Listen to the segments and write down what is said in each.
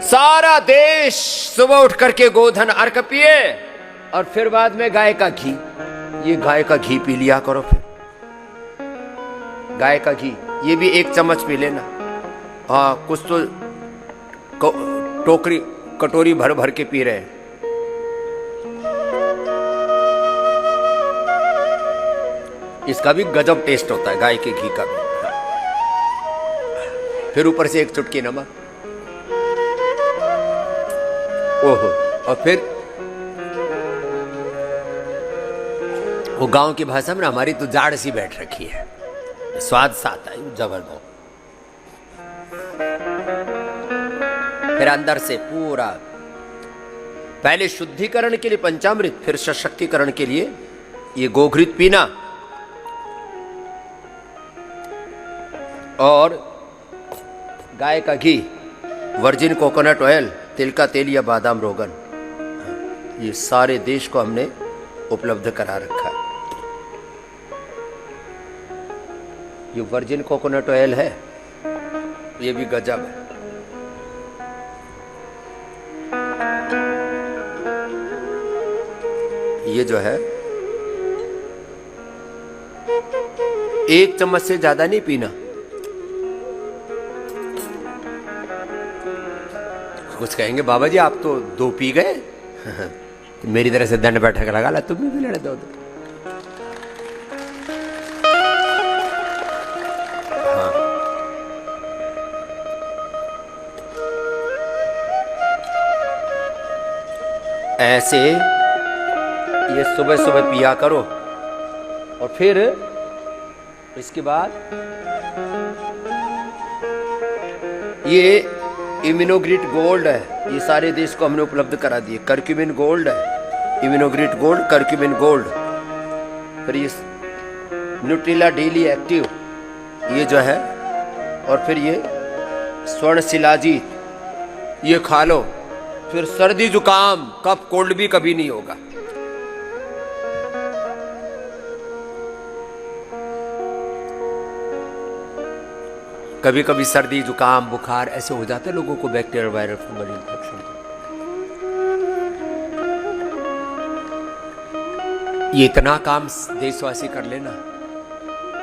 सारा देश सुबह उठ करके गोधन अर्क पिए और फिर बाद में गाय का घी। ये गाय का घी पी लिया करो। फिर गाय का घी ये भी 1 चम्मच पी लेना। हाँ, कुछ तो टोकरी कटोरी भर भर के पी रहे हैं। इसका भी गजब टेस्ट होता है, गाय के घी का भी। फिर ऊपर से 1 चुटकी नमक। ओहो, और फिर वो गांव की भाषा में हमारी तो जाड़ सी बैठ रखी है, स्वाद सा आता है जबरदस्त। फिर अंदर से पूरा पहले शुद्धिकरण के लिए पंचामृत, फिर सशक्तिकरण के लिए ये गोघृत पीना और गाय का घी, वर्जिन कोकोनट ऑयल, तिल का तेल या बादाम रोगन, ये सारे देश को हमने उपलब्ध करा रखा है। ये वर्जिन कोकोनट ऑयल है, ये भी गजब है। ये जो है 1 चम्मच से ज्यादा नहीं पीना। कुछ कहेंगे बाबा जी आप तो 2 पी गए। मेरी तरह से दंड बैठक लगा ला, तुम भी लेने दो। हाँ, ऐसे ये सुबह सुबह पिया करो और फिर इसके बाद ये इम्यूनोग्रिट गोल्ड है, ये सारे देश को हमने उपलब्ध करा दिए। कर्क्यूमिन गोल्ड है, इम्यूनोग्रिट गोल्ड, कर्क्यूमिन गोल्ड। फिर ये न्यूट्रिला डेली एक्टिव ये जो है, और फिर ये स्वर्ण शिलाजीत ये खा लो। फिर सर्दी जुकाम कफ कोल्ड भी कभी नहीं होगा। कभी कभी सर्दी जुकाम बुखार ऐसे हो जाते हैं लोगों को, बैक्टीरियल वायरल फंगल इन्फेक्शन। ये इतना काम देशवासी कर लेना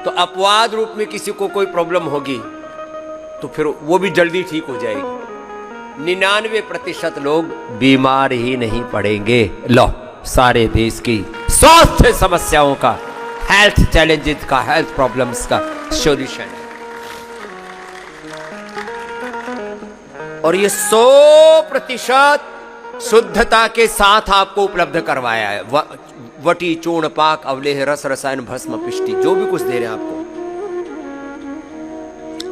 तो अपवाद रूप में किसी को कोई प्रॉब्लम होगी तो फिर वो भी जल्दी ठीक हो जाएगी। 99% लोग बीमार ही नहीं पड़ेंगे। लो, सारे देश की स्वास्थ्य समस्याओं का, हेल्थ चैलेंजेस का, हेल्थ प्रॉब्लम्स का सॉल्यूशन है। और ये 100% शुद्धता के साथ आपको उपलब्ध करवाया है। वटी, चूर्ण, पाक, अवलेह, रस, रसायन, भस्म, पिष्टी, जो भी कुछ दे रहे हैं आपको,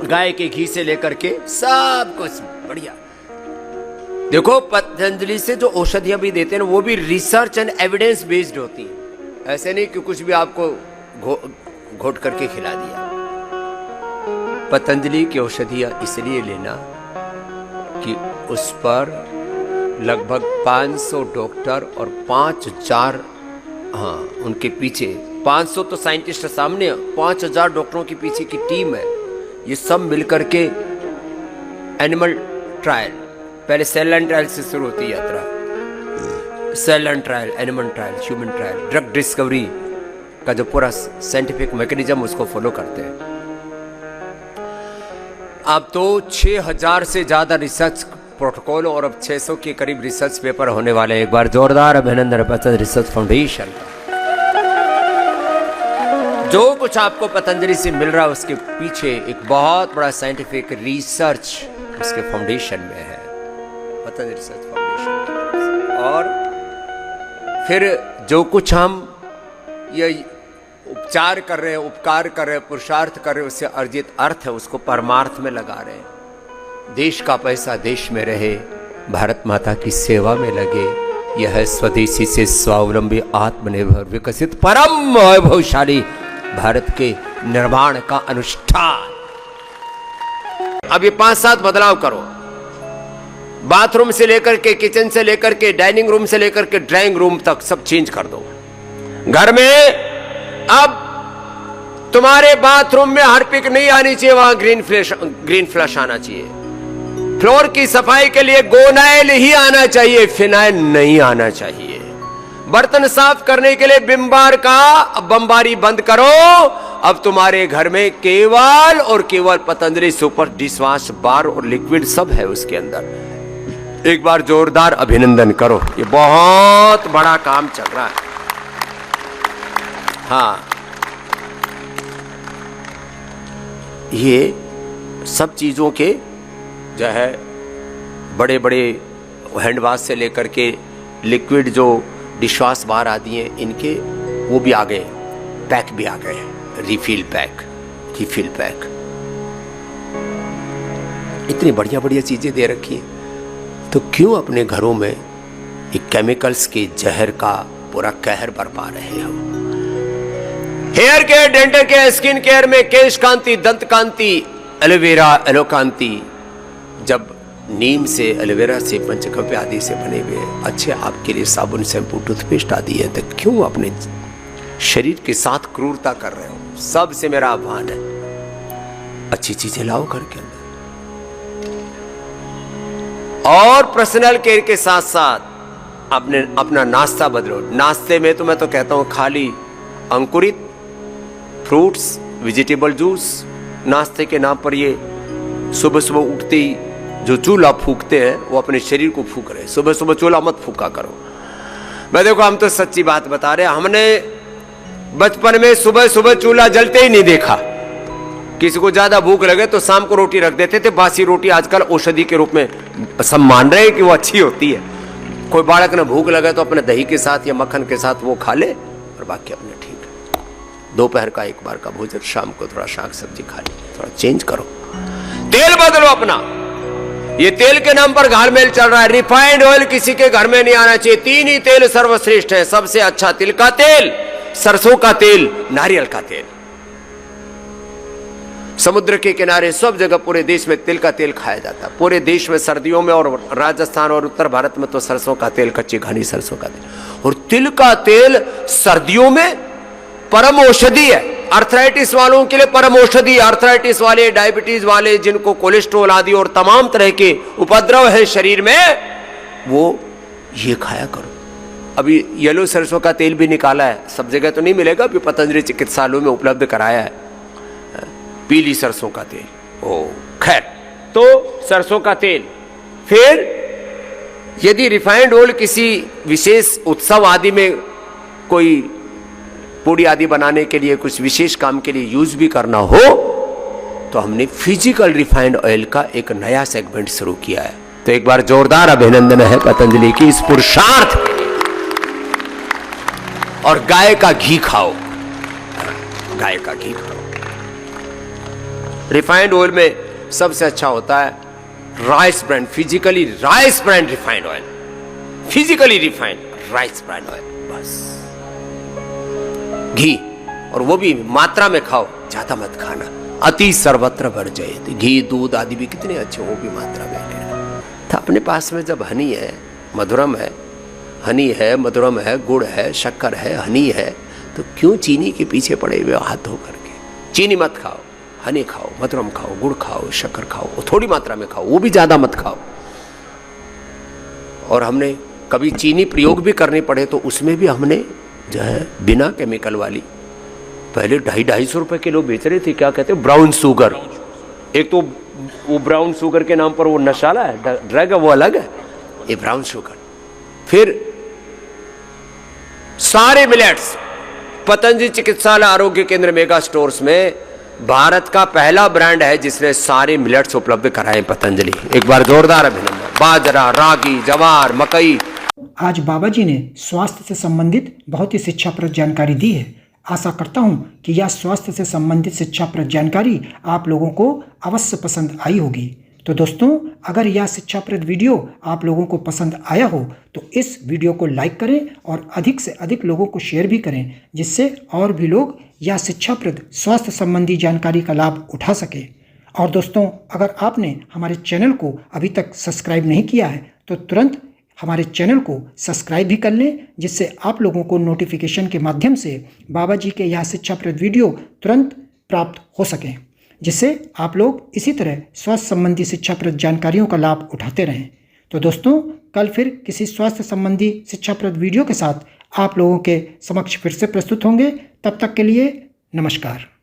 गाय के घी से लेकर के सब कुछ बढ़िया। देखो, पतंजलि से जो औषधियां भी देते हैं वो भी रिसर्च एंड एविडेंस बेस्ड होती है। ऐसे नहीं कि कुछ भी आपको घोट करके खिला दिया। पतंजलि की औषधियां इसलिए लेना कि उस पर लगभग 500 डॉक्टर और 5000, हाँ उनके पीछे 500 तो साइंटिस्ट सामने, 5000 डॉक्टरों के पीछे की टीम है। ये सब मिलकर के एनिमल ट्रायल, पहले सेल लाइन ट्रायल से शुरू होती है यात्रा। Cell line trial, animal trial, human trial, drug discovery का जो पूरा साइंटिफिक मैकेनिज्म उसको फॉलो करते हैं। अब तो 6000 से ज्यादा रिसर्च प्रोटोकॉल और अब 600 के करीब रिसर्च पेपर होने वाले हैं। एक बार जोरदार अभिनंदन पतंजलि रिसर्च फाउंडेशन। जो कुछ आपको पतंजलि से मिल रहा है उसके पीछे एक बहुत बड़ा साइंटिफिक रिसर्च उसके फाउंडेशन में है, पतंजलि रिसर्च फाउंडेशन। और फिर जो कुछ हम ये उपचार कर रहे हैं, उपकार कर रहे हैं, पुरुषार्थ कर रहे हैं, उससे अर्जित अर्थ है उसको परमार्थ में लगा रहे हैं। देश का पैसा देश में रहे, भारत माता की सेवा में लगे। यह है स्वदेशी से स्वावलंबी, आत्मनिर्भर, विकसित, परम वैभवशाली भारत के निर्माण का अनुष्ठान। अब ये 5-7 बदलाव करो। बाथरूम से लेकर के, किचन से लेकर के, डाइनिंग रूम से लेकर के ड्राइंग रूम तक सब चेंज कर दो। घर में अब तुम्हारे बाथरूम में हार्पिक नहीं आनी चाहिए, वहां ग्रीन फ्लैश आना चाहिए। फ्लोर की सफाई के लिए गोनाइल ही आना चाहिए, फिनाइल नहीं आना चाहिए। बर्तन साफ करने के लिए विम बार का बमबारी बंद करो। अब तुम्हारे घर में केवल और केवल पतंजलि सुपर डिशवॉश बार और लिक्विड सब है उसके अंदर। एक बार जोरदार अभिनंदन करो, ये बहुत बड़ा काम चल रहा है। हाँ, ये सब चीजों के जो है बड़े बड़े हैंड वॉश से लेकर के लिक्विड जो डिशवॉश बार आदि हैं, इनके वो भी आ गए, पैक भी आ गए, रिफिल पैक, रिफिल पैक। इतनी बढ़िया बढ़िया चीजें दे रखी हैं, तो क्यों अपने घरों में एक केमिकल्स के जहर का पूरा कहर बरपा रहे हो। Hair care, dental care, skin care में केश कांति, दंत कांति, एलोवेरा, एलोकांति, जब नीम से, एलोवेरा से, पंचगव्य आदि से बने हुए अच्छे आपके लिए साबुन, शैम्पू, टूथपेस्ट आदि है, तो क्यों अपने शरीर के साथ क्रूरता कर रहे हो। सबसे मेरा आह्वान है, अच्छी चीजें लाओ घर के अंदर। और पर्सनल केयर के साथ साथ अपना नाश्ता बदलो। नाश्ते में तो मैं तो कहता हूं खाली अंकुरित फ्रूट्स, वेजिटेबल जूस, नाश्ते के नाम पर ये सुबह सुबह उठते ही जो चूल्हा फूकते हैं वो अपने शरीर को फूक रहे। सुबह सुबह चूल्हा मत फूका करो। मैं देखो, हम तो सच्ची बात बता रहे हैं, हमने बचपन में सुबह सुबह चूल्हा जलते ही नहीं देखा। किसी को ज्यादा भूख लगे तो शाम को रोटी रख देते थे। बासी रोटी आजकल औषधि के रूप में सब मान रहे हैं कि वो अच्छी होती है। कोई बालक ने भूख लगे तो अपने दही के साथ या मक्खन के साथ वो खा ले, और बाकी अपने ठीक है। दोपहर का एक बार का भोजन, शाम को थोड़ा शाक सब्जी खा ले, थोड़ा चेंज करो। तेल बदलो अपना। ये तेल के नाम पर घालमेल चल रहा है। रिफाइंड ऑयल किसी के घर में नहीं आना चाहिए। 3 ही तेल सर्वश्रेष्ठ है। सबसे अच्छा तिल का तेल, सरसों का तेल, नारियल का तेल। समुद्र के किनारे सब जगह पूरे देश में तिल का तेल खाया जाता है। पूरे देश में सर्दियों में, और राजस्थान और उत्तर भारत में तो सरसों का तेल, कच्ची घनी सरसों का तेल। और तिल का तेल सर्दियों में परम औषधि है। आर्थराइटिस वालों के लिए परम औषधि। आर्थराइटिस वाले, डायबिटीज वाले, जिनको कोलेस्ट्रॉल आदि और तमाम तरह के उपद्रव है शरीर में, वो ये खाया करो। अभी येलो सरसों का तेल भी निकाला है, सब जगह तो नहीं मिलेगा, अभी पतंजलि चिकित्सालयों में उपलब्ध कराया है पीली सरसों का तेल। ओ खैर, तो सरसों का तेल। फिर यदि रिफाइंड ऑयल किसी विशेष उत्सव आदि में, कोई पूड़ी आदि बनाने के लिए, कुछ विशेष काम के लिए यूज भी करना हो, तो हमने फिजिकल रिफाइंड ऑयल का एक नया सेगमेंट शुरू किया है। तो एक बार जोरदार अभिनंदन है पतंजलि की इस पुरुषार्थ के लिए। और गाय का घी खाओ, गाय का घी खाओ। रिफाइंड ऑयल में सबसे अच्छा होता है rice brand, physically rice brand refined oil, physically refined rice brand oil. बस घी, और वो भी मात्रा में खाओ, ज्यादा मत खाना। अति सर्वत्र वर्जयेत। घी, दूध आदि भी कितने अच्छे, वो भी मात्रा में लेना। तो अपने पास में जब हनी है, मधुरम है, हनी है, मधुरम है, गुड़ है, शक्कर है, हनी है, तो क्यों चीनी के पीछे पड़े हुए हाथ धो करके। चीनी मत खाओ, हनी खाओ, मधुरम खाओ, गुड़ खाओ, शक्कर खाओ, वो थोड़ी मात्रा में खाओ, वो भी ज्यादा मत खाओ। और हमने कभी चीनी प्रयोग भी करनी पड़े तो उसमें भी हमने जो है बिना केमिकल वाली, पहले 250-250 रुपए किलो बेच रहे थे, क्या कहते हैं, ब्राउन शुगर। एक तो वो ब्राउन शुगर के नाम पर वो नशाला है, ड्रग है, वो अलग है, ये ब्राउन शुगर। फिर सारे मिलेट्स, पतंजलि चिकित्सालय आरोग्य केंद्र मेगा स्टोर्स में भारत का पहला ब्रांड है जिसने सारे मिलेट्स उपलब्ध कराए, पतंजलि। एक बार जोरदार अभिनंदन। बाजरा, रागी, जवार, मकई। आज बाबा जी ने स्वास्थ्य से संबंधित बहुत ही शिक्षाप्रद जानकारी दी है। आशा करता हूं कि यह स्वास्थ्य से संबंधित शिक्षाप्रद जानकारी आप लोगों को अवश्य पसंद आई होगी। तो दोस्तों, अगर यह शिक्षाप्रद वीडियो आप लोगों को पसंद आया हो तो इस वीडियो को लाइक करें और अधिक से अधिक लोगों को शेयर भी करें, जिससे और भी लोग यह शिक्षाप्रद स्वास्थ्य संबंधी जानकारी का लाभ उठा सके। और दोस्तों, अगर आपने हमारे चैनल को अभी तक सब्सक्राइब नहीं किया है तो तुरंत हमारे चैनल को सब्सक्राइब भी कर लें, जिससे आप लोगों को नोटिफिकेशन के माध्यम से बाबा जी के यह शिक्षाप्रद वीडियो तुरंत प्राप्त हो सकें। जिससे आप लोग इसी तरह स्वास्थ्य संबंधी शिक्षाप्रद जानकारियों का लाभ उठाते रहें। तो दोस्तों, कल फिर किसी स्वास्थ्य संबंधी शिक्षाप्रद वीडियो के साथ आप लोगों के समक्ष फिर से प्रस्तुत होंगे। तब तक के लिए नमस्कार।